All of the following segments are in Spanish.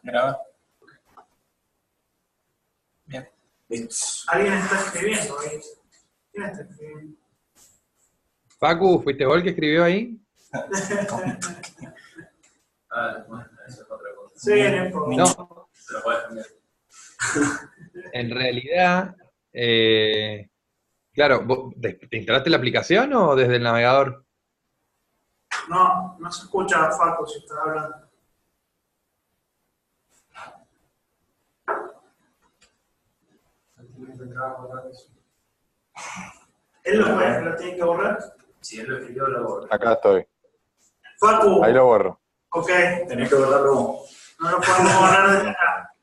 Graba. Bien. Alguien está escribiendo ahí. ¿Quién está escribiendo? Facu, ¿fuiste vos el que escribió ahí? Bueno, eso es otra cosa. Sí, no importa. No, Pero puedes cambiar. en realidad, claro, ¿te instalaste la aplicación o desde el navegador? No, no se escucha a Facu si está hablando. ¿Él lo tiene que borrar? Si él lo escribió, lo borro. Acá estoy. Facu, Ahí lo borro. ok, Tenés que borrarlo vos. no lo podemos borrar desde acá.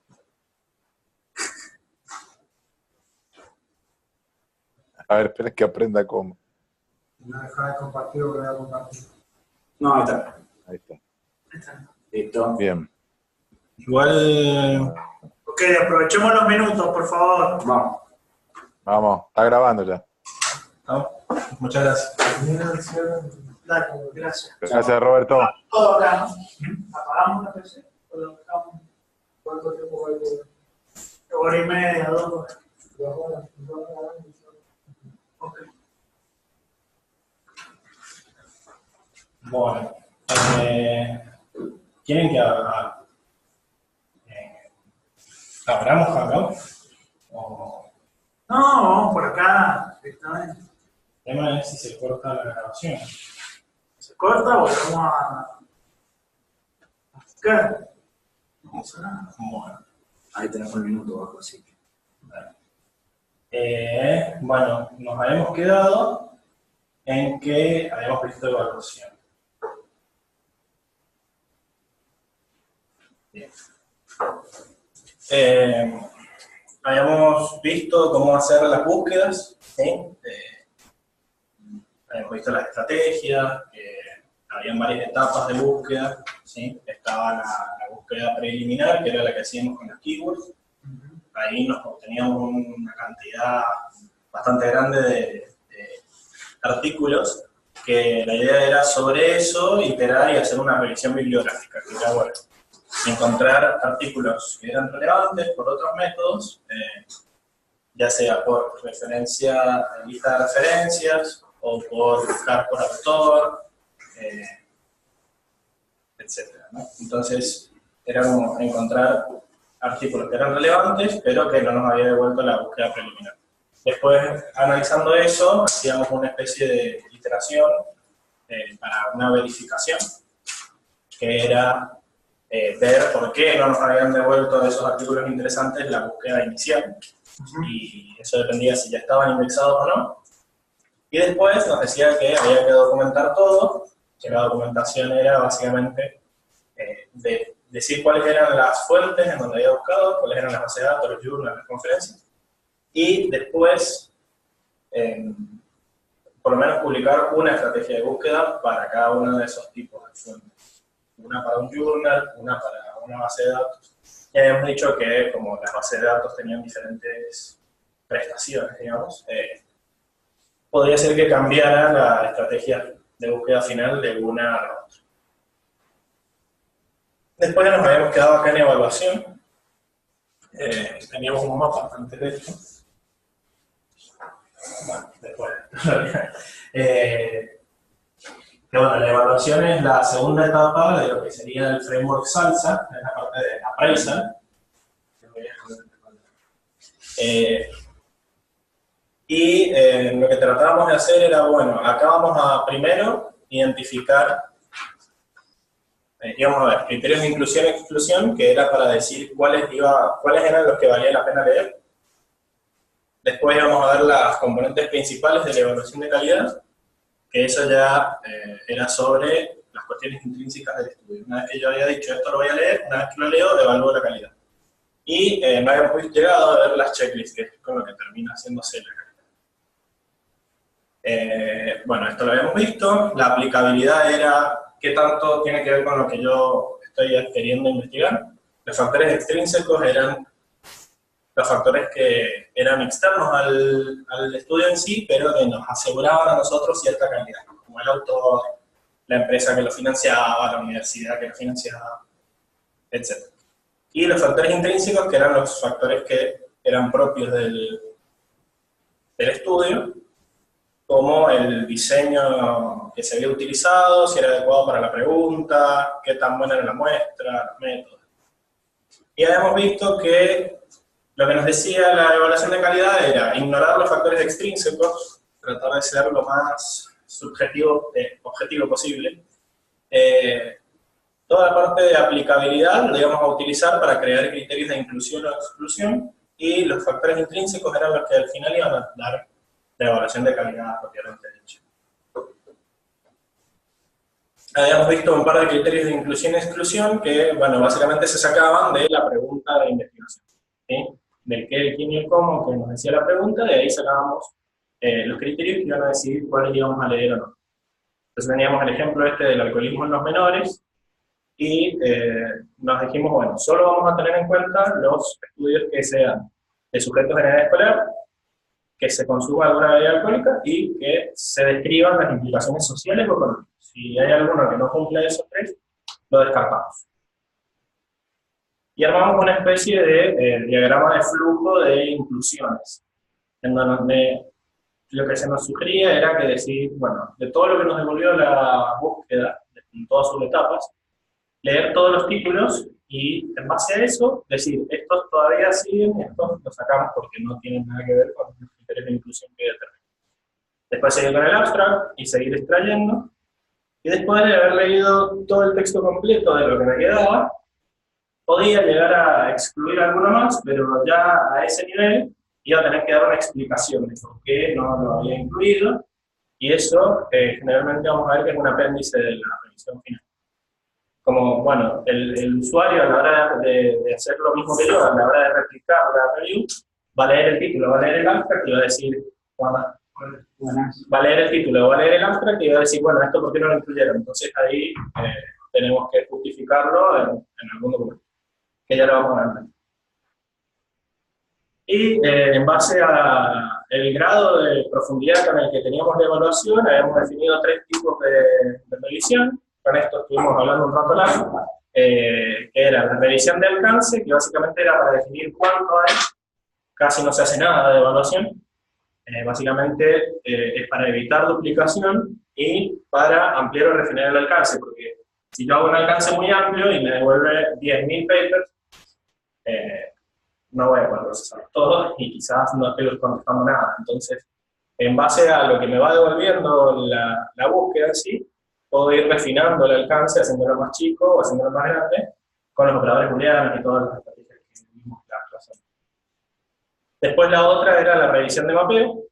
A ver, espera que aprenda cómo. No dejar de compartir o voy a compartir. No, ahí está. Ahí está. Listo. Bien. Igual, Ok, aprovechemos los minutos, por favor. Vamos. Vamos, está grabando ya. ¿no? Muchas gracias. Dale, gracias. Gracias, Roberto. Todo acá, ¿no? ¿Apagamos la PC? ¿O lo dejamos? ¿Cuánto tiempo va a durar? Hora y media, 2 horas. 2 horas. 2 horas. Ok. Bueno, ¿quieren que abramos acá? O No, vamos por acá, directamente. el tema es si se corta la grabación. ¿Se corta o vamos a buscar? No pasa nada. Bueno. Ahí tenemos un minuto bajo, así que. Bueno, nos habíamos quedado en que habíamos visto evaluación. Bien. Habíamos visto cómo hacer las búsquedas, ¿sí? Habíamos visto las estrategias, habían varias etapas de búsqueda, ¿sí? Estaba la búsqueda preliminar, que era la que hacíamos con las keywords. Ahí nos obteníamos una cantidad bastante grande de artículos, que la idea era sobre eso iterar y hacer una revisión bibliográfica, que era bueno, encontrar artículos que eran relevantes por otros métodos, ya sea por referencia, lista de referencias, o por buscar por autor, etc., ¿no? Entonces, era como encontrar artículos que eran relevantes, pero que no nos había devuelto la búsqueda preliminar. Después, analizando eso, hacíamos una especie de iteración para una verificación, que era ver por qué no nos habían devuelto esos artículos interesantes la búsqueda inicial. Y eso dependía si ya estaban indexados o no. Y después nos decía que había que documentar todo, que la documentación era básicamente decir cuáles eran las fuentes en donde había buscado, cuáles eran las bases de datos, los journals, las conferencias, y después, por lo menos, publicar una estrategia de búsqueda para cada uno de esos tipos de fuentes. Una para un journal, una para una base de datos. Y habíamos dicho que, como las bases de datos tenían diferentes prestaciones, digamos, podría ser que cambiara la estrategia de búsqueda final de una a la otra. Después nos habíamos quedado acá en evaluación. Teníamos un mapa antes de esto. Bueno, después. Que bueno, la evaluación es la segunda etapa de lo que sería el framework Salsa, en la parte de appraisal. Lo que tratábamos de hacer era, bueno, acá vamos a primero identificar, íbamos a ver, criterios de inclusión y exclusión, que era para decir cuáles eran los que valía la pena leer. Después íbamos a ver las componentes principales de la evaluación de calidad, que eso ya era sobre las cuestiones intrínsecas del estudio. Una vez que yo había dicho esto lo voy a leer, una vez que lo leo, evalúo la calidad. Y no habíamos llegado a ver las checklists, que es con lo que termina haciéndose la calidad. Bueno, esto lo habíamos visto. La aplicabilidad era qué tanto tiene que ver con lo que yo estoy queriendo investigar. Los factores extrínsecos eran los factores que eran externos al estudio en sí, pero que nos aseguraban a nosotros cierta calidad, como el autor, la empresa que lo financiaba, la universidad que lo financiaba, etc. Y los factores intrínsecos, que eran los factores que eran propios del estudio, como el diseño que se había utilizado, si era adecuado para la pregunta, qué tan buena era la muestra, los métodos. Y habíamos visto que lo que nos decía la evaluación de calidad era ignorar los factores extrínsecos, tratar de ser lo más objetivo posible. Toda la parte de aplicabilidad lo íbamos a utilizar para crear criterios de inclusión o exclusión, y los factores intrínsecos eran los que al final iban a dar la evaluación de calidad propiamente dicha. Habíamos visto un par de criterios de inclusión y exclusión que, bueno, básicamente se sacaban de la pregunta de investigación, ¿sí? Del qué, el quién y el cómo que nos decía la pregunta, de ahí sacábamos los criterios que iban a decidir cuáles íbamos a leer o no. Entonces teníamos el ejemplo este del alcoholismo en los menores, y nos dijimos, bueno, solo vamos a tener en cuenta los estudios que sean de sujetos en edad escolar, que se consuma alguna bebida alcohólica y que se describan las implicaciones sociales o económicas. Si hay alguno que no cumple esos tres, lo descartamos. Y armamos una especie de diagrama de flujo de inclusiones, en donde lo que se nos sugería era que decir, bueno, de todo lo que nos devolvió la búsqueda, en todas sus etapas, leer todos los títulos y en base a eso decir, estos todavía siguen, estos los sacamos porque no tienen nada que ver con los criterios de inclusión que determinan. Después seguir con el abstract y seguir extrayendo, y después de haber leído todo el texto completo de lo que me quedaba, podía llegar a excluir alguno más, pero ya a ese nivel iba a tener que dar una explicación de por qué no lo había incluido, y eso generalmente vamos a ver que es un apéndice de la revisión final. Como, bueno, el usuario a la hora de hacer lo mismo que yo, a la hora de replicar la review, va a leer el título, va a leer el abstract y va a decir, va a leer el título, va a leer el abstract y va a decir, bueno, esto por qué no lo incluyeron. Entonces ahí tenemos que justificarlo en algún documento, que ya lo vamos a ver. Y en base al grado de profundidad con el que teníamos la evaluación, habíamos definido 3 tipos de revisión. Con esto estuvimos hablando un rato largo, que era la revisión de alcance, que básicamente era para definir cuánto hay, casi no se hace nada de evaluación, básicamente es para evitar duplicación y para ampliar o refinar el alcance, porque si yo hago un alcance muy amplio y me devuelve 10.000 papers, no voy a poder procesar todos y quizás no estoy contestando nada. Entonces, en base a lo que me va devolviendo la búsqueda en sí, puedo ir refinando el alcance, haciéndolo más chico o haciéndolo más grande, con los operadores booleanos y todas las estrategias que vimos en la clase. Después la otra era la revisión de mapeo,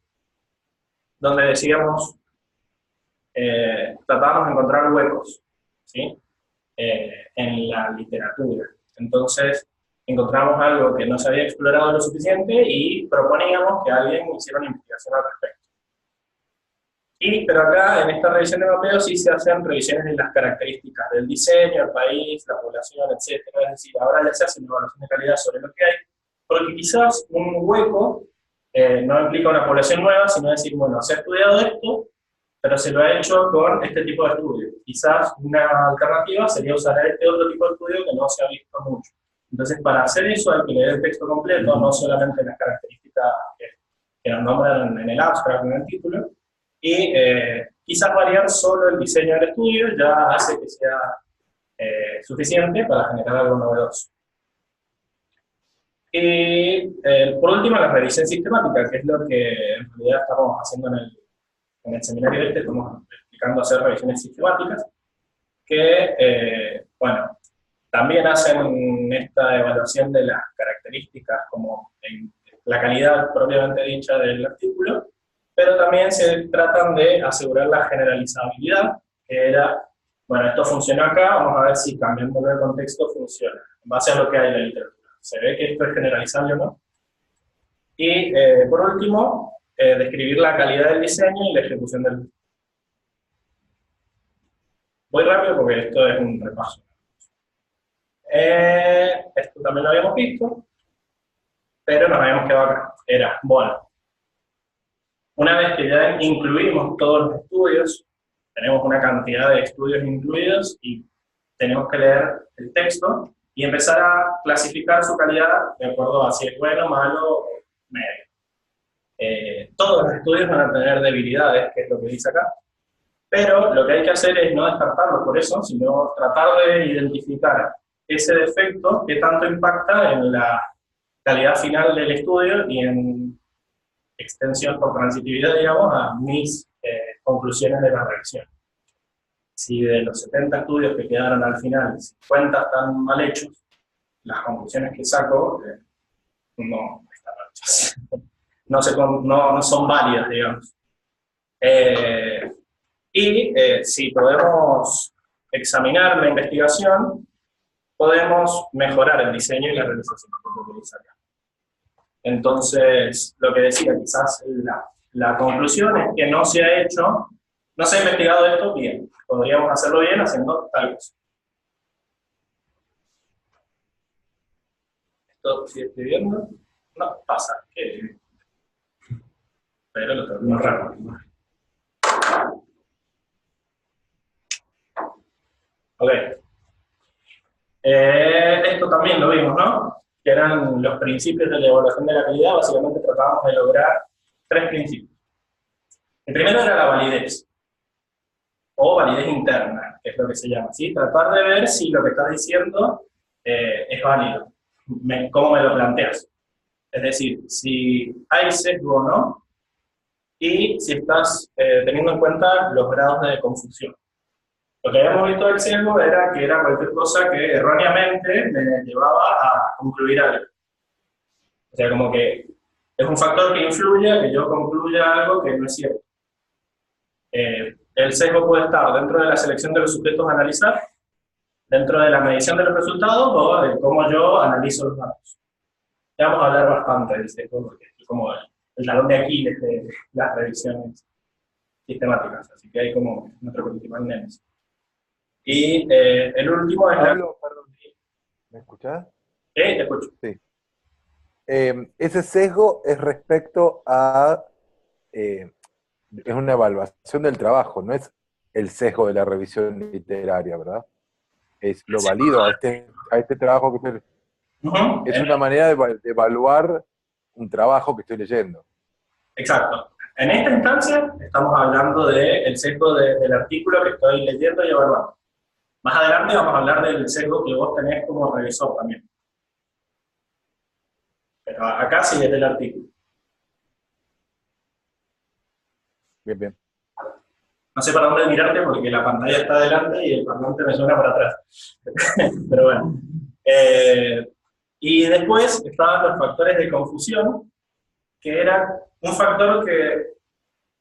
donde decíamos, tratábamos de encontrar huecos, ¿sí? En la literatura. Entonces, encontramos algo que no se había explorado lo suficiente y proponíamos que alguien hiciera una investigación al respecto. Pero acá, en esta revisión de mapeo, sí se hacen revisiones de las características del diseño, el país, la población, etc. Es decir, ahora ya se hace una evaluación de calidad sobre lo que hay, porque quizás un hueco no implica una población nueva, sino decir, bueno, se ha estudiado esto, pero se lo ha hecho con este tipo de estudio. Quizás una alternativa sería usar este otro tipo de estudio que no se ha visto mucho. Entonces, para hacer eso hay que leer el texto completo, no solamente las características que nos nombran en el abstract, en el título, y quizás variar solo el diseño del estudio ya hace que sea suficiente para generar algo novedoso. Y por último, la revisión sistemática, que es lo que en realidad estamos haciendo en el seminario este, estamos explicando hacer revisiones sistemáticas, que, bueno, también hacen esta evaluación de las características como la calidad propiamente dicha del artículo, pero también se tratan de asegurar la generalizabilidad, que era, bueno, esto funciona acá, vamos a ver si cambiando el contexto funciona, en base a lo que hay en la literatura. ¿Se ve que esto es generalizable o no? Y, por último, describir la calidad del diseño y la ejecución del mismo. Voy rápido porque esto es un repaso. Esto también lo habíamos visto, pero nos habíamos quedado acá. Era, bueno, una vez que ya incluimos todos los estudios, tenemos una cantidad de estudios incluidos y tenemos que leer el texto, y empezar a clasificar su calidad de acuerdo a si es bueno, malo o medio. Todos los estudios van a tener debilidades, que es lo que dice acá, pero lo que hay que hacer es no descartarlo por eso, sino tratar de identificar ese defecto que tanto impacta en la calidad final del estudio y en extensión por transitividad, digamos, a mis conclusiones de la revisión. Si de los 70 estudios que quedaron al final, 50 están mal hechos, las conclusiones que saco no están hechas. No son válidas, digamos. Si podemos examinar la investigación, podemos mejorar el diseño y la realización, por lo que dice acá. Entonces, lo que decía, quizás la conclusión es que no se ha investigado esto bien. Podríamos hacerlo bien haciendo tal cosa. ¿Esto sigue escribiendo? No, pasa. Pero lo tengo raro. Ok. Esto también lo vimos, ¿no? Que eran los principios de la evaluación de la calidad. Básicamente tratábamos de lograr 3 principios. El primero era la validez, o validez interna, que es lo que se llama, ¿sí? Tratar de ver si lo que estás diciendo es válido, cómo me lo planteas. Es decir, si hay sesgo o no, y si estás teniendo en cuenta los grados de confusión. Lo que habíamos visto del sesgo era que era cualquier cosa que erróneamente me llevaba a concluir algo. O sea, como que es un factor que influye a que yo concluya algo que no es cierto. El sesgo puede estar dentro de la selección de los sujetos a analizar, dentro de la medición de los resultados o de cómo yo analizo los datos. Ya vamos a hablar bastante del sesgo porque es como el talón de Aquiles de las revisiones sistemáticas, así que hay como nuestro principal némesis. Y el último es Pablo, perdón. ¿Me escuchás? te escucho. Sí. Ese sesgo es respecto a... es una evaluación del trabajo, no es el sesgo de la revisión literaria, ¿verdad? Es lo válido a este trabajo que estoy... Es una manera de evaluar un trabajo que estoy leyendo. Exacto. En esta instancia estamos hablando del sesgo del artículo que estoy leyendo y evaluando. Más adelante vamos a hablar del sesgo que vos tenés como revisor también. Pero acá sí es del artículo. Bien, bien. No sé para dónde mirarte porque la pantalla está adelante y el parlante me suena para atrás. Pero bueno. Y después estaban los factores de confusión, que era un factor que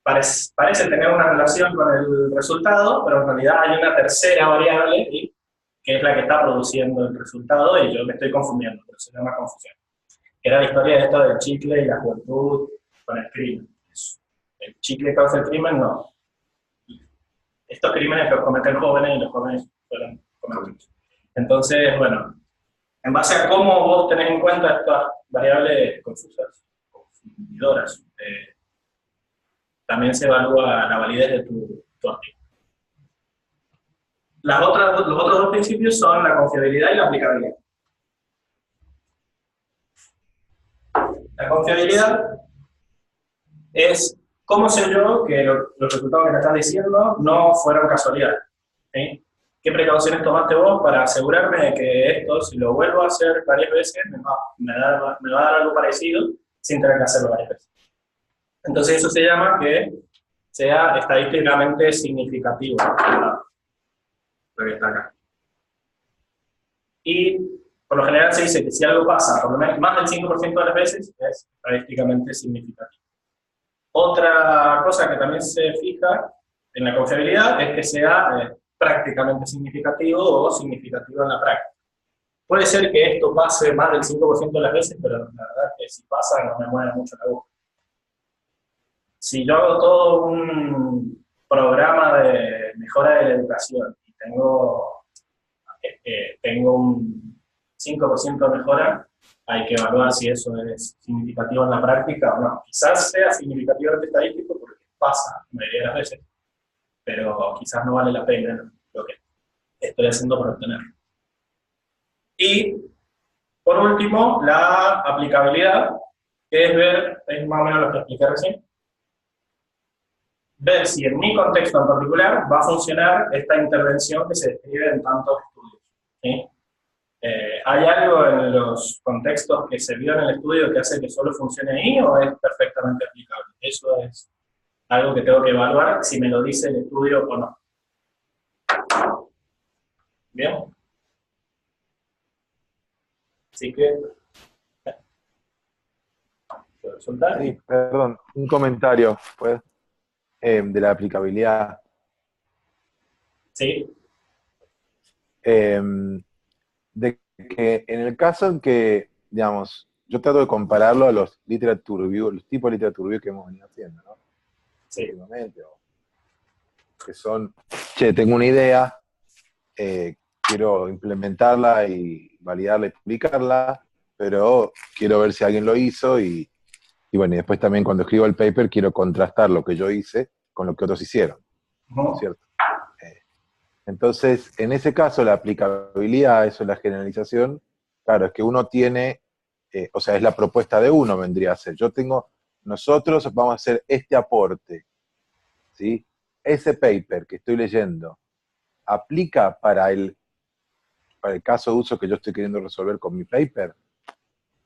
parece tener una relación con el resultado, pero en realidad hay una tercera variable, ¿sí?, que es la que está produciendo el resultado, y yo me estoy confundiendo, pero se llama confusión. Era la historia de esto del chicle y la juventud con el crimen. ¿El chicle causa el crimen? No. Estos crímenes los cometen jóvenes y los jóvenes suelen cometerlos. Entonces, bueno, en base a cómo vos tenés en cuenta estas variables confusas, confundidoras, también se evalúa la validez de tu artículo. Los otros 2 principios son la confiabilidad y la aplicabilidad. La confiabilidad es cómo sé yo que los resultados que me estás diciendo no fueron casualidad. ¿Sí? ¿Qué precauciones tomaste vos para asegurarme de que esto, si lo vuelvo a hacer varias veces, me va a dar algo parecido sin tener que hacerlo varias veces? Entonces eso se llama que sea estadísticamente significativo, lo que está acá. Y por lo general se dice que si algo pasa por lo menos más del 5% de las veces, es estadísticamente significativo. Otra cosa que también se fija en la confiabilidad es que sea prácticamente significativo o significativo en la práctica. Puede ser que esto pase más del 5% de las veces, pero la verdad es que si pasa no me mueve mucho la boca. Si yo hago todo un programa de mejora de la educación y tengo un 5% de mejora, hay que evaluar si eso es significativo en la práctica o no. Quizás sea significativo en estadístico porque pasa la mayoría de las veces, pero quizás no vale la pena lo que estoy haciendo para obtenerlo. Y, por último, la aplicabilidad, que es ver, es más o menos lo que expliqué recién, ver si en mi contexto en particular va a funcionar esta intervención que se describe en tantos estudios. ¿Sí? ¿Hay algo en los contextos que se vio en el estudio que hace que solo funcione ahí o es perfectamente aplicable? Eso es algo que tengo que evaluar si me lo dice el estudio o no. ¿Bien? Así que... ¿puedo soltar? Sí, perdón, un comentario, pues, de la aplicabilidad. Sí. De que en el caso en que, digamos, yo trato de compararlo a los literature review, los tipos de literature review que hemos venido haciendo, ¿no? Sí. Últimamente, o que son, che, tengo una idea, quiero implementarla y validarla y publicarla, pero quiero ver si alguien lo hizo y bueno, y después también cuando escribo el paper quiero contrastar lo que yo hice con lo que otros hicieron, ¿no es cierto? Entonces, en ese caso, la aplicabilidad, eso es la generalización, claro, es que uno tiene, o sea, es la propuesta de uno, vendría a ser. Nosotros vamos a hacer este aporte, ¿sí? Ese paper que estoy leyendo, ¿aplica para el caso de uso que yo estoy queriendo resolver con mi paper?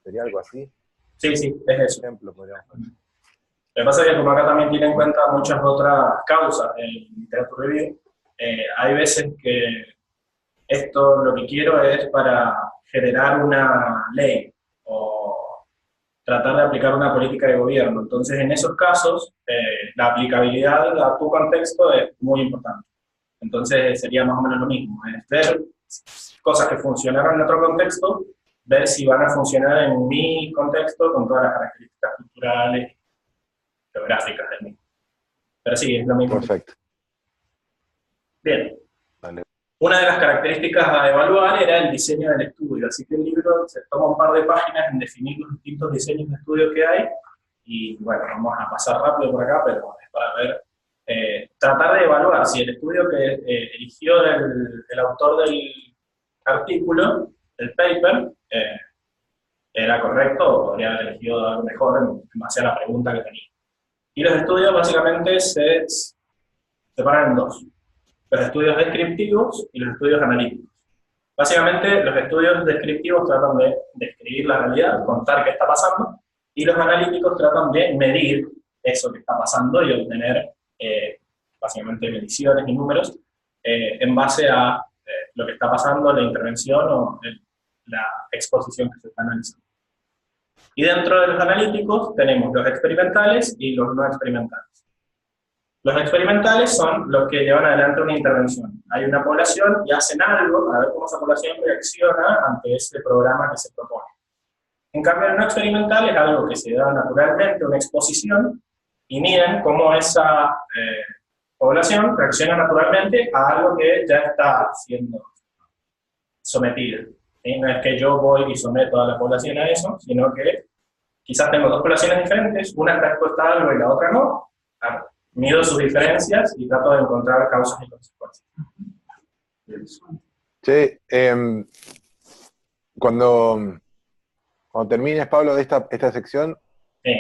¿Sería algo así? Sí, sí, es eso. Por ejemplo, podríamos hacer. Lo que pasa es que como acá también tiene en cuenta muchas otras causas en literature review, hay veces que esto lo que quiero es para generar una ley o tratar de aplicar una política de gobierno. Entonces, en esos casos, la aplicabilidad a tu contexto es muy importante. Entonces, sería más o menos lo mismo, es ver cosas que funcionaron en otro contexto, ver si van a funcionar en mi contexto con todas las características culturales, geográficas del mismo. Pero sí, es lo mismo. Perfecto. Bien. Dale. Una de las características a evaluar era el diseño del estudio, así que el libro se toma un par de páginas en definir los distintos diseños de estudio que hay, y bueno, vamos a pasar rápido por acá, pero es para ver, tratar de evaluar si el estudio que eligió el autor del artículo, el paper, era correcto o podría haber elegido algo mejor en base a la pregunta que tenía. Y los estudios básicamente se separan en dos: los estudios descriptivos y los estudios analíticos. Básicamente, los estudios descriptivos tratan de describir la realidad, contar qué está pasando, y los analíticos tratan de medir eso que está pasando y obtener, básicamente, mediciones y números en base a lo que está pasando, la intervención o la exposición que se está analizando. Y dentro de los analíticos tenemos los experimentales y los no experimentales. Los experimentales son los que llevan adelante una intervención. Hay una población y hacen algo a ver cómo esa población reacciona ante este programa que se propone. En cambio, el no experimental es algo que se da naturalmente, una exposición, y miden cómo esa población reacciona naturalmente a algo que ya está siendo sometido. ¿Sí? No es que yo voy y someto a la población a eso, sino que quizás tengo dos poblaciones diferentes, una está expuesta a algo y la otra no. Claro, mido sus diferencias y trato de encontrar causas y consecuencias. Che, cuando termines, Pablo, de esta sección, Sí.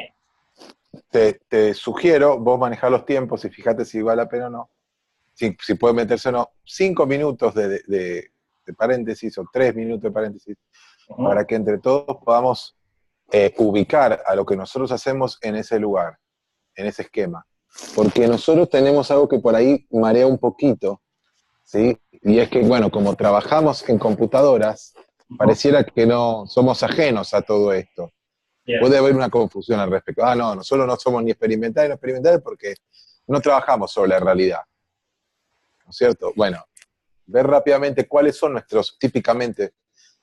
te sugiero, vos manejás los tiempos y fíjate si vale la pena o no, si puede meterse o no, 5 minutos de paréntesis o 3 minutos de paréntesis, para que entre todos podamos ubicar a lo que nosotros hacemos en ese lugar, en ese esquema. Porque nosotros tenemos algo que por ahí marea un poquito, ¿sí? Y es que, bueno, como trabajamos en computadoras, pareciera que no somos ajenos a todo esto. Bien. Puede haber una confusión al respecto. No, nosotros no somos ni experimentales ni no experimentales porque no trabajamos sobre la realidad. ¿No es cierto? Bueno, ver rápidamente cuáles son típicamente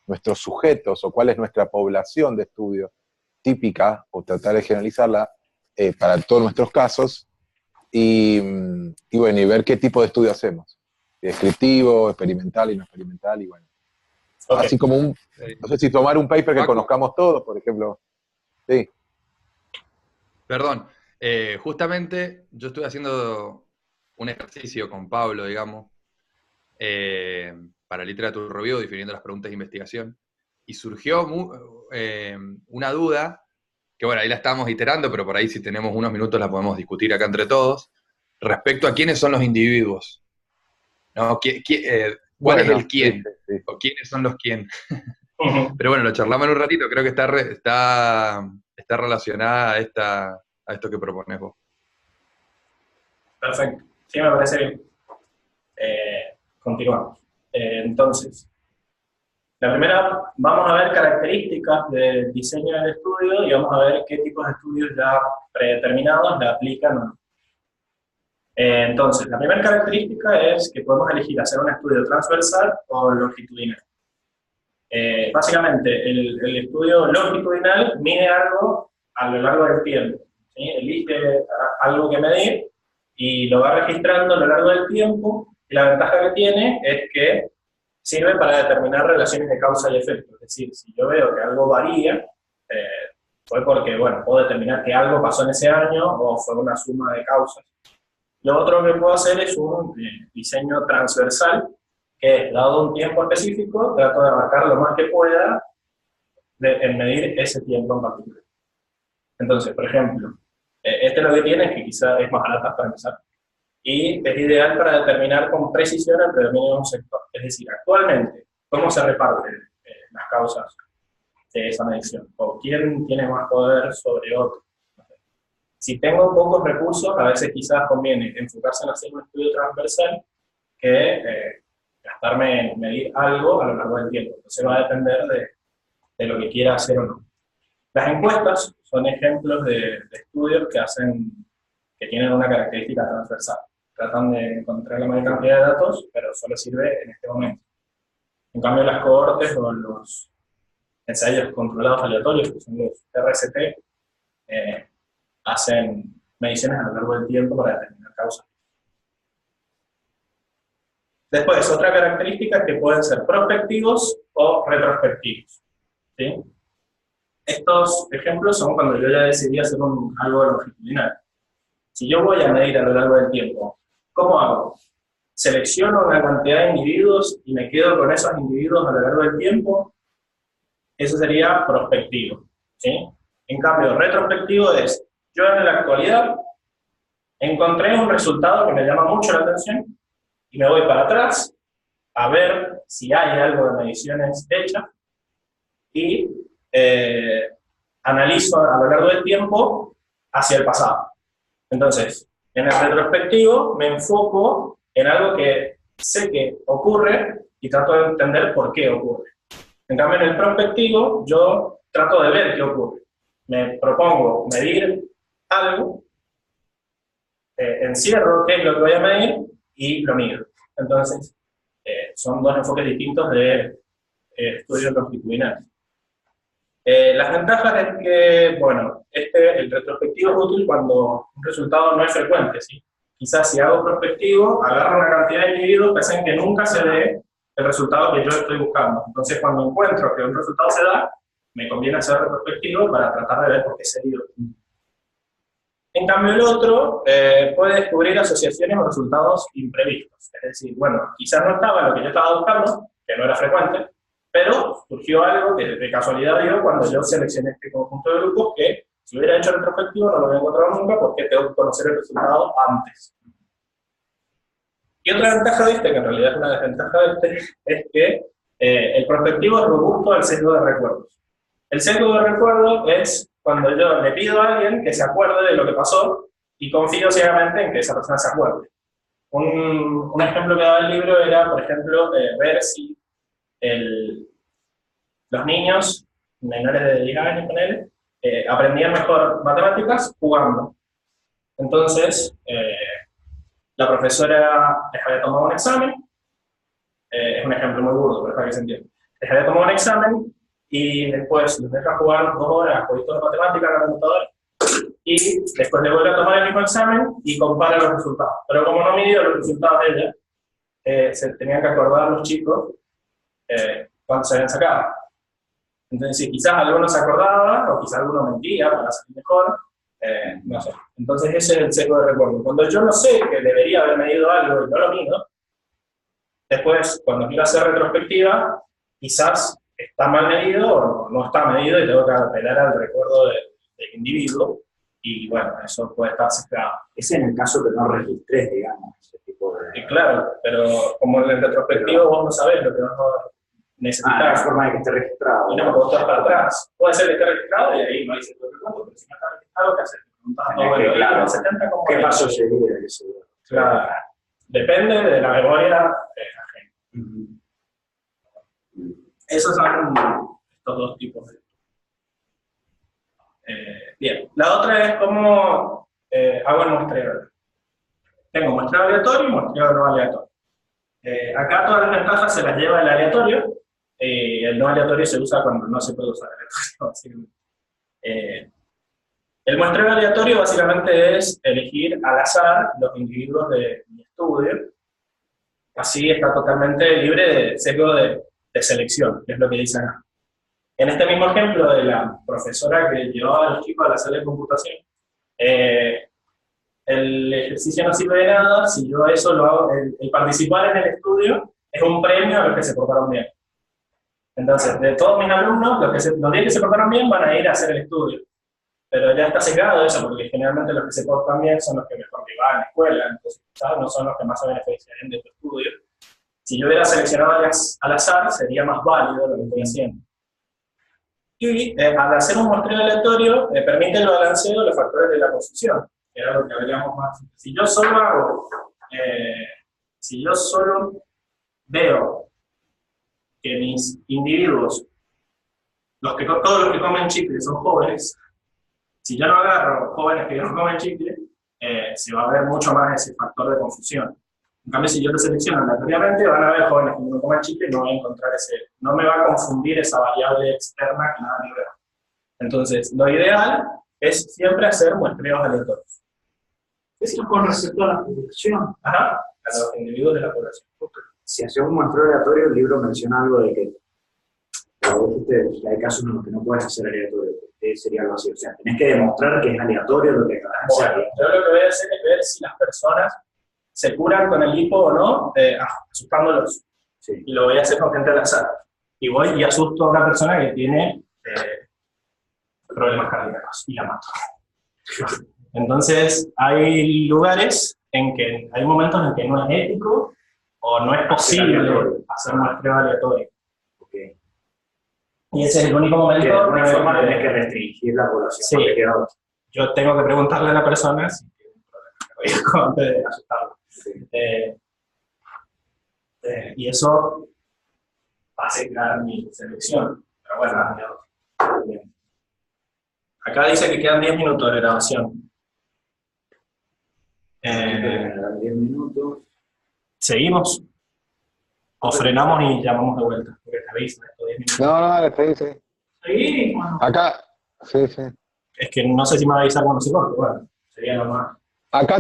nuestros sujetos o cuál es nuestra población de estudio típica, o tratar de generalizarla para todos nuestros casos, y bueno, y ver qué tipo de estudio hacemos. Descriptivo, experimental y no experimental, y bueno. Okay. Así como no sé si tomar un paper que conozcamos todos, por ejemplo. Sí. Perdón, justamente yo estuve haciendo un ejercicio con Pablo, digamos, para Literature Review, difiriendo las preguntas de investigación, y surgió una duda, que bueno, ahí la estamos iterando, pero por ahí si tenemos unos minutos la podemos discutir acá entre todos, respecto a quiénes son los individuos, ¿no? ¿Cuál es el quién? Sí. ¿O quiénes son los quién? Ujú. Pero bueno, lo charlamos en un ratito, creo que está relacionada a esto que propones vos. Perfecto. Sí, me parece bien. Continuamos. Entonces, la primera, vamos a ver características del diseño del estudio y vamos a ver qué tipos de estudios ya predeterminados le aplican o no. Entonces, la primera característica es que podemos elegir hacer un estudio transversal o longitudinal. Básicamente, el estudio longitudinal mide algo a lo largo del tiempo, ¿sí? Elige algo que medir y lo va registrando a lo largo del tiempo, y la ventaja que tiene es que sirve para determinar relaciones de causa y efecto. Es decir, si yo veo que algo varía, fue porque, bueno, puedo determinar que algo pasó en ese año o fue una suma de causas. Lo otro que puedo hacer es un diseño transversal, que es, dado un tiempo específico, trato de abarcar lo más que pueda en medir ese tiempo en particular. Entonces, por ejemplo, este lo que tiene es que quizá es más barata para empezar, y es ideal para determinar con precisión el predominio de un sector. Es decir, actualmente, ¿cómo se reparten las causas de esa medición? ¿O quién tiene más poder sobre otro? Si tengo pocos recursos, a veces quizás conviene enfocarse en hacer un estudio transversal que gastarme en medir algo a lo largo del tiempo. Entonces va a depender de lo que quiera hacer o no. Las encuestas son ejemplos de estudios que tienen una característica transversal. Tratan de encontrar la mayor cantidad de datos, pero solo sirve en este momento. En cambio, las cohortes o los ensayos controlados aleatorios, que son los RCT, hacen mediciones a lo largo del tiempo para determinar causas. Después, otra característica es que pueden ser prospectivos o retrospectivos, ¿sí? Estos ejemplos son cuando yo ya decidí hacer algo longitudinal. Si yo voy a medir a lo largo del tiempo, ¿cómo hago? ¿Selecciono una cantidad de individuos y me quedo con esos individuos a lo largo del tiempo? Eso sería prospectivo, ¿sí? En cambio, retrospectivo es, yo en la actualidad encontré un resultado que me llama mucho la atención y me voy para atrás a ver si hay algo de mediciones hechas y analizo a lo largo del tiempo hacia el pasado. Entonces, en el retrospectivo me enfoco en algo que sé que ocurre y trato de entender por qué ocurre. En cambio, en el prospectivo, yo trato de ver qué ocurre. Me propongo medir algo, encierro qué es lo que voy a medir y lo mido. Entonces, son dos enfoques distintos de estudios longitudinales. Las ventajas es que, bueno, el retrospectivo es útil cuando un resultado no es frecuente, ¿sí? Quizás si hago prospectivo, agarro una cantidad de individuos que hacen que nunca se dé el resultado que yo estoy buscando. Entonces, cuando encuentro que un resultado se da, me conviene hacer retrospectivo para tratar de ver por qué se dio. En cambio, el otro puede descubrir asociaciones o resultados imprevistos. Es decir, bueno, quizás no estaba lo que yo estaba buscando, que no era frecuente, pero surgió algo que de casualidad dio cuando yo seleccioné este conjunto de grupos que, si hubiera hecho retrospectivo, no lo hubiera encontrado nunca porque tengo que conocer el resultado antes. Y otra ventaja de que en realidad es una desventaja de es que el prospectivo es robusto al sesgo de recuerdos. El sesgo de recuerdo es cuando yo le pido a alguien que se acuerde de lo que pasó y confío ciegamente en que esa persona se acuerde. Un ejemplo que daba el libro era, por ejemplo, ver si los niños menores de 10 años, con él, aprendían mejor matemáticas jugando. Entonces, la profesora les había tomado un examen, es un ejemplo muy burdo, pero para que se entienda. Les había tomado un examen y después los deja jugar 2 horas jueguitos de matemáticas en la computadora y después le vuelve a tomar el mismo examen y compara los resultados. Pero como no midió los resultados de ella, se tenían que acordar los chicos cuando se habían sacado. Entonces, si quizás alguno se acordaba, o quizás alguno mentía para salir mejor, no sé. Entonces, ese es el sesgo de recuerdo. Cuando yo no sé que debería haber medido algo y no lo mido, Después, cuando quiero hacer retrospectiva, quizás está mal medido o no está medido y tengo que apelar al recuerdo del individuo, y bueno, eso puede estar sesgado. Ese en el caso que no registrés, digamos, ese tipo de... Y claro, pero como en el retrospectivo vos no sabés lo que vas a necesitar. la forma de que esté registrado. Y no me puedo estar para atrás. Puede ser que esté registrado y ahí no dice todo el recuerdo, pero si no está registrado, ¿qué haces? Preguntás a todo el Claro. 70 como ¿Qué pasó ese día? Claro. Depende de la memoria ajena. Esos son estos dos tipos de... bien. La otra es cómo hago el muestreo. Tengo muestreo aleatorio y muestreo no aleatorio. Acá todas las ventajas se las lleva el aleatorio. El no aleatorio se usa cuando no se puede usar aleatorio, básicamente. El muestreo aleatorio básicamente es elegir al azar los individuos de mi estudio. Así está totalmente libre de sesgo de selección, que es lo que dicen acá. En este mismo ejemplo de la profesora que llevaba a los chicos a la sala de computación, el ejercicio no sirve de nada si yo eso lo hago, el participar en el estudio es un premio a los que se portaron bien. Entonces, de todos mis alumnos, los 10 que se portaron bien van a ir a hacer el estudio. Pero ya está sesgado eso, porque generalmente los que se portan bien son los que mejor que van a la escuela, entonces quizás no son los que más se beneficiarían de tu estudio. Si yo hubiera seleccionado al azar, sería más válido lo que estoy haciendo. Y al hacer un muestreo aleatorio, permite el balanceo de los factores de la confusión, que era lo que veríamos más. Si yo solo veo que mis individuos, todos los que comen chicle son jóvenes, si yo no agarro jóvenes que no comen chicle, se va a ver mucho más ese factor de confusión. En cambio, si yo lo selecciono aleatoriamente, van a ver jóvenes que no comen chicle y no voy a encontrar no me va a confundir esa variable externa que nada me veo. Entonces, lo ideal es siempre hacer muestreos aleatorios. Esto con respecto a la población. Ajá, a los individuos de la población. Si hacemos un muestreo aleatorio, el libro menciona algo de que hay casos en los que no puedes hacer aleatorio. Sería algo así. O sea, tenés que demostrar que es aleatorio lo que acabas de hacer. Bueno, yo lo que voy a hacer es ver si las personas se curan con el hipo o no, asustándolos. Sí. Y lo voy a hacer con gente al azar. Y voy y asusto a una persona que tiene problemas cardíacos y la mato. Entonces, hay lugares hay momentos en que no es ético o no es posible hacer muestreo aleatorio. Okay. Y ese es el único momento. De alguna forma tenés que restringir la población. Sí. Porque queda otra. Yo tengo que preguntarle a la persona si tiene un problema cardíaco antes de asustarlo. Sí. Y eso va a sesgar mi selección. Pero bueno, bien. Acá dice que quedan 10 minutos de grabación. 10 minutos. ¿Seguimos? ¿O frenamos y llamamos de vuelta? Porque te avisan estos 10 minutos. No, sí. Seguimos. Acá, sí. Es que no sé si me va a avisar cuando se corte. Bueno, sería normal. Acá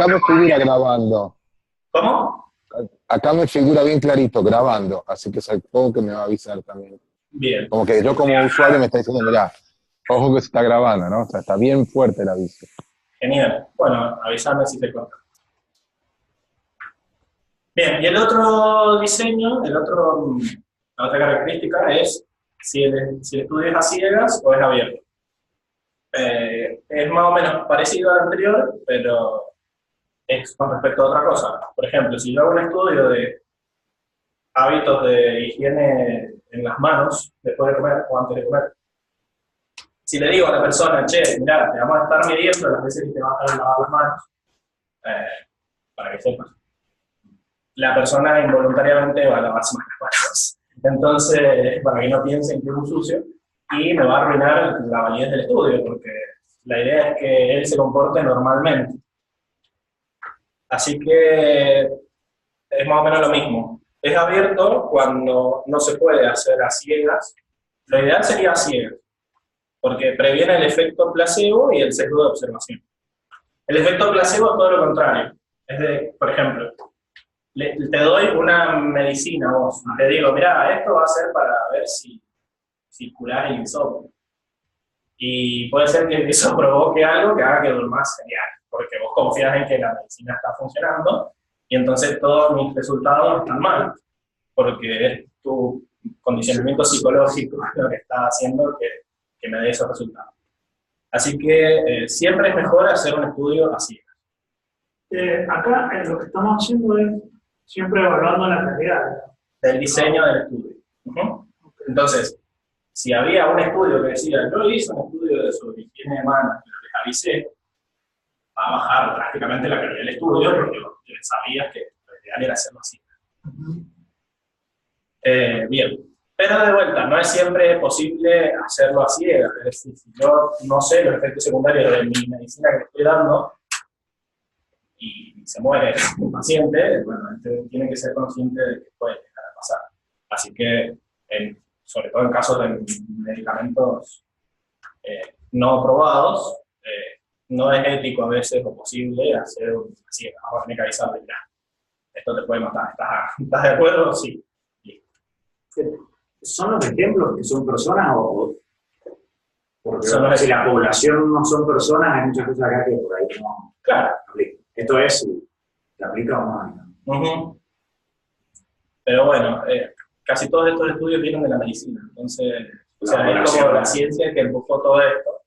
me figura grabando. ¿Cómo? Acá me figura bien clarito, grabando. Así que supongo que me va a avisar también. Bien. Como que yo como usuario me está diciendo, mirá, ojo que se está grabando, ¿no? O sea, está bien fuerte el aviso. Genial. Bueno, avísame si te corta. Bien, y el otro diseño, la otra característica es si el estudio es a ciegas o es abierto. Es más o menos parecido al anterior, pero es con respecto a otra cosa. Por ejemplo, si yo hago un estudio de hábitos de higiene en las manos después de comer o antes de comer, si le digo a la persona, che, mirá, te vamos a estar midiendo las veces que te vas a lavar las manos, para que sepas, la persona involuntariamente va a lavarse más las manos. Entonces, para que no piensen que es un sucio, y me va a arruinar la validez del estudio, porque la idea es que él se comporte normalmente. Así que es más o menos lo mismo. Es abierto cuando no se puede hacer a ciegas. Lo ideal sería a ciegas, porque previene el efecto placebo y el sesgo de observación. El efecto placebo es todo lo contrario. Por ejemplo, te doy una medicina a vos, te digo, mira, esto va a ser para ver si curás el insomnio. Y puede ser que eso provoque algo que haga que durmas genial, porque vos confías en que la medicina está funcionando, y entonces todos mis resultados están mal, porque es tu condicionamiento psicológico lo que está haciendo que me dé esos resultados. Así que siempre es mejor hacer un estudio así. Acá lo que estamos haciendo es siempre evaluando la calidad Del diseño del estudio. Entonces, si había un estudio que decía, yo hice un estudio sobre higiene de manos, pero les avisé, va a bajar drásticamente la calidad del estudio, porque yo sabía que lo ideal era hacerlo así. Bien. Pero de vuelta, no es siempre posible hacerlo así. Es decir, si yo no sé los efectos secundarios de mi medicina que estoy dando y se muere un paciente, bueno, tiene que ser consciente de que puede llegar a pasar. Así que, sobre todo en casos de medicamentos no probados, no es ético a veces o posible hacer así, vamos a tener que avisarle, ya, esto te puede matar. ¿Estás de acuerdo? Sí. ¿Son los ejemplos que son personas o porque Son los si la población no son personas, hay muchas cosas acá que por ahí no Claro. aplican? Esto es, si se aplica o no. Pero bueno, casi todos estos estudios vienen de la medicina, entonces, o sea, La es como población. la ciencia que empujó todo esto,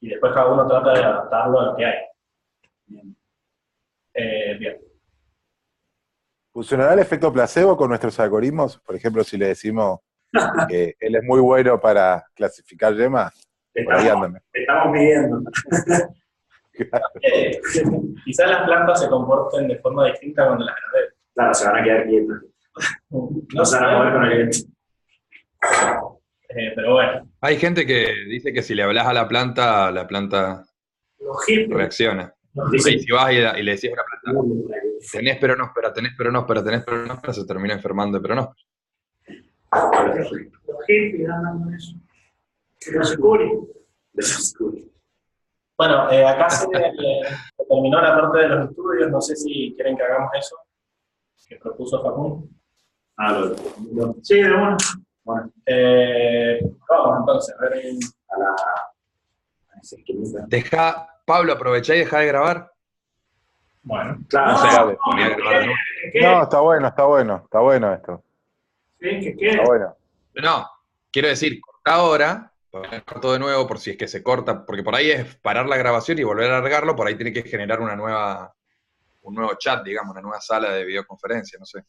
y después cada uno trata de adaptarlo a lo que hay. Bien. ¿Funcionará el efecto placebo con nuestros algoritmos? Por ejemplo, si le decimos que él es muy bueno para clasificar yemas, por ahí andan. Estamos midiendo. Quizás las plantas se comporten de forma distinta cuando las grabé. Claro, se van a quedar quietas. No se van a mover con el viento. Pero bueno. Hay gente que dice que si le hablas a la planta los hippies. reacciona. Dicen- Y si vas y le decís a una planta, tenés peronóspora, tenés peronóspora, tenés peronóspora, se termina enfermando de peronóspora. Los hippies andan con eso. Los Scuri. Bueno, acá se terminó la parte de los estudios, no sé si quieren que hagamos eso, que propuso Facundo. Sí, de bueno. Bueno, Vamos entonces, a ver. a la esquinita. Pablo, aprovechá y dejá de grabar. Bueno. Claro, No o sé, sea, ponía a grabar de nuevo. No, está bueno esto. Sí, que Está quede. bueno. No, quiero decir, corta ahora, corto de nuevo por si es que se corta, porque por ahí es parar la grabación y volver a largarlo, por ahí tiene que generar un nuevo chat, digamos, una nueva sala de videoconferencia, no sé.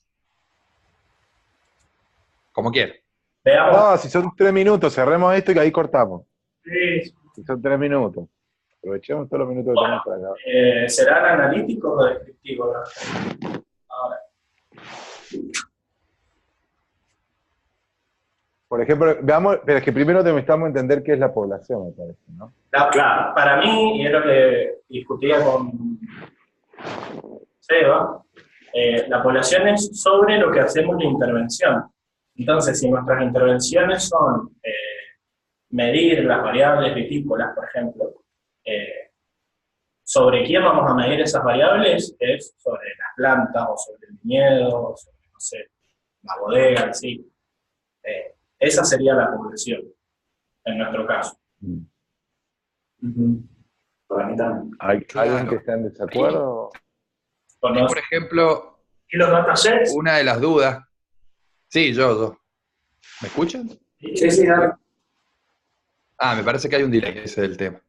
Como quiera. Veamos. No, si son 3 minutos, cerremos esto y que ahí cortamos. Sí. Si son 3 minutos. Aprovechemos todos los minutos que tenemos para grabar. ¿Serán analíticos o descriptivos? Ahora. Por ejemplo, veamos, pero es que primero necesitamos entender qué es la población, me parece, ¿no? Claro, para mí, y es lo que discutía con Seba, la población es sobre lo que hacemos la intervención. Entonces, si nuestras intervenciones son medir las variables vitícolas, por ejemplo, sobre quién vamos a medir esas variables es sobre las plantas o sobre el viñedo, o sobre, no sé, la bodega en sí. Esa sería la población, en nuestro caso. para mí también. ¿Hay Claro. alguien que está en desacuerdo? Por ejemplo, ¿Y los datasets? una de las dudas. Sí, yo. ¿Me escuchan? Sí, dale. Me parece que hay un delay, ese es el tema.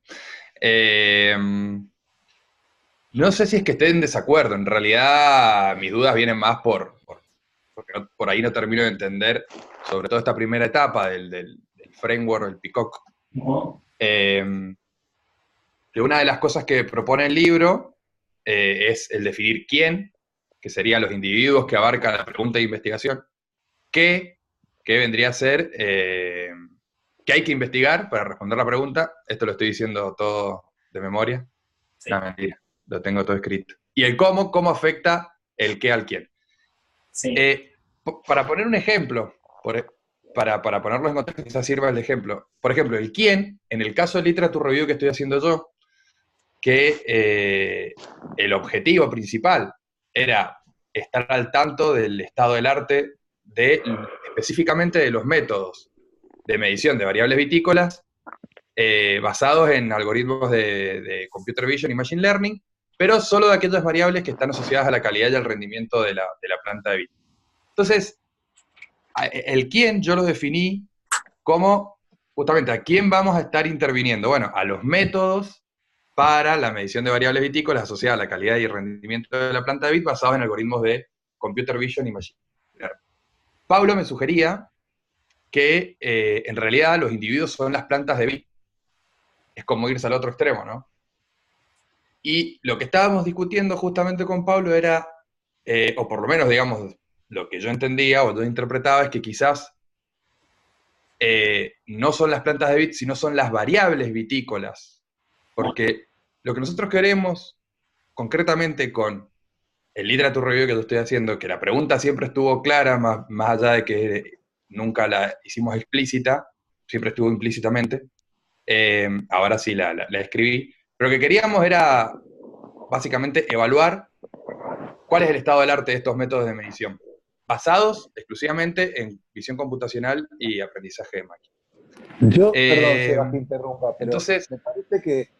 No sé si es que esté en desacuerdo, en realidad mis dudas vienen más porque por ahí no termino de entender, sobre todo esta primera etapa del framework, el PICOC. Que una de las cosas que propone el libro es el definir quién, que serían los individuos que abarcan la pregunta de investigación, qué vendría a ser, que hay que investigar para responder la pregunta. Esto lo estoy diciendo todo de memoria. Sí. No, mentira, lo tengo todo escrito. Y el cómo afecta el qué al quién. Sí. Para poner un ejemplo, para ponerlo en contexto, quizás sirva el ejemplo. Por ejemplo, el quién, en el caso de Literature Review que estoy haciendo yo, que el objetivo principal era estar al tanto del estado del arte, específicamente de los métodos de medición de variables vitícolas basados en algoritmos de Computer Vision y Machine Learning, pero solo de aquellas variables que están asociadas a la calidad y al rendimiento de la planta de vid. Entonces, el quién yo lo definí como justamente a quién vamos a estar interviniendo. Bueno, a los métodos para la medición de variables vitícolas asociadas a la calidad y rendimiento de la planta de vid basados en algoritmos de computer vision y machine learning. Pablo me sugería que en realidad los individuos son las plantas de vid. Es como irse al otro extremo, ¿no? Y lo que estábamos discutiendo justamente con Pablo era, o por lo menos, digamos, lo que yo entendía o yo interpretaba es que quizás no son las plantas de vid, sino son las variables vitícolas. Porque lo que nosotros queremos, concretamente con el literature review que yo estoy haciendo, que la pregunta siempre estuvo clara, más allá de que nunca la hicimos explícita, siempre estuvo implícitamente, ahora sí la escribí, pero lo que queríamos era básicamente evaluar cuál es el estado del arte de estos métodos de medición, basados exclusivamente en visión computacional y aprendizaje de máquina. Yo, perdón, Sebas, que interrumpa, pero entonces, me parece que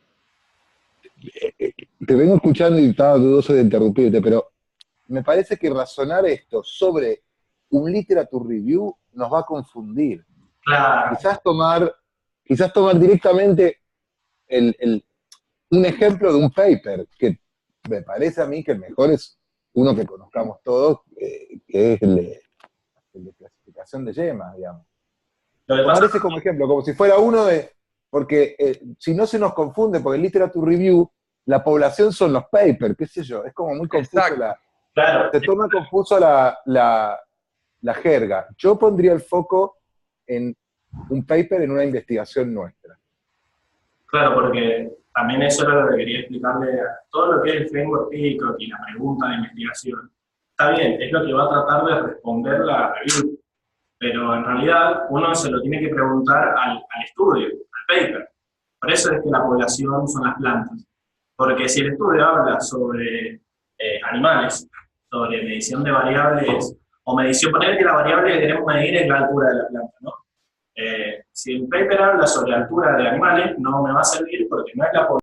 te vengo escuchando y estaba dudoso de interrumpirte, pero me parece que razonar esto sobre un literature review nos va a confundir. Claro. Quizás tomar directamente un ejemplo de un paper, que me parece a mí que el mejor es uno que conozcamos todos, que es el de clasificación de yemas, digamos. Tomar ese como ejemplo, como si fuera uno de... Porque si no se nos confunde, porque el literature review, la población son los papers, qué sé yo, es como muy confuso. Claro. Se torna confuso la jerga. Yo pondría el foco en un paper, en una investigación nuestra. Claro, porque también eso era lo que quería explicarle a todo lo que es el framework Peacock y la pregunta de investigación. Está bien, es lo que va a tratar de responder la review, pero en realidad uno se lo tiene que preguntar al estudio, al paper. Por eso es que la población son las plantas. Porque si el estudio habla sobre animales, sobre medición de variables, o medición, poner que la variable que queremos medir es la altura de la planta, ¿no? Si el paper habla sobre altura de animales, no me va a servir porque no es la población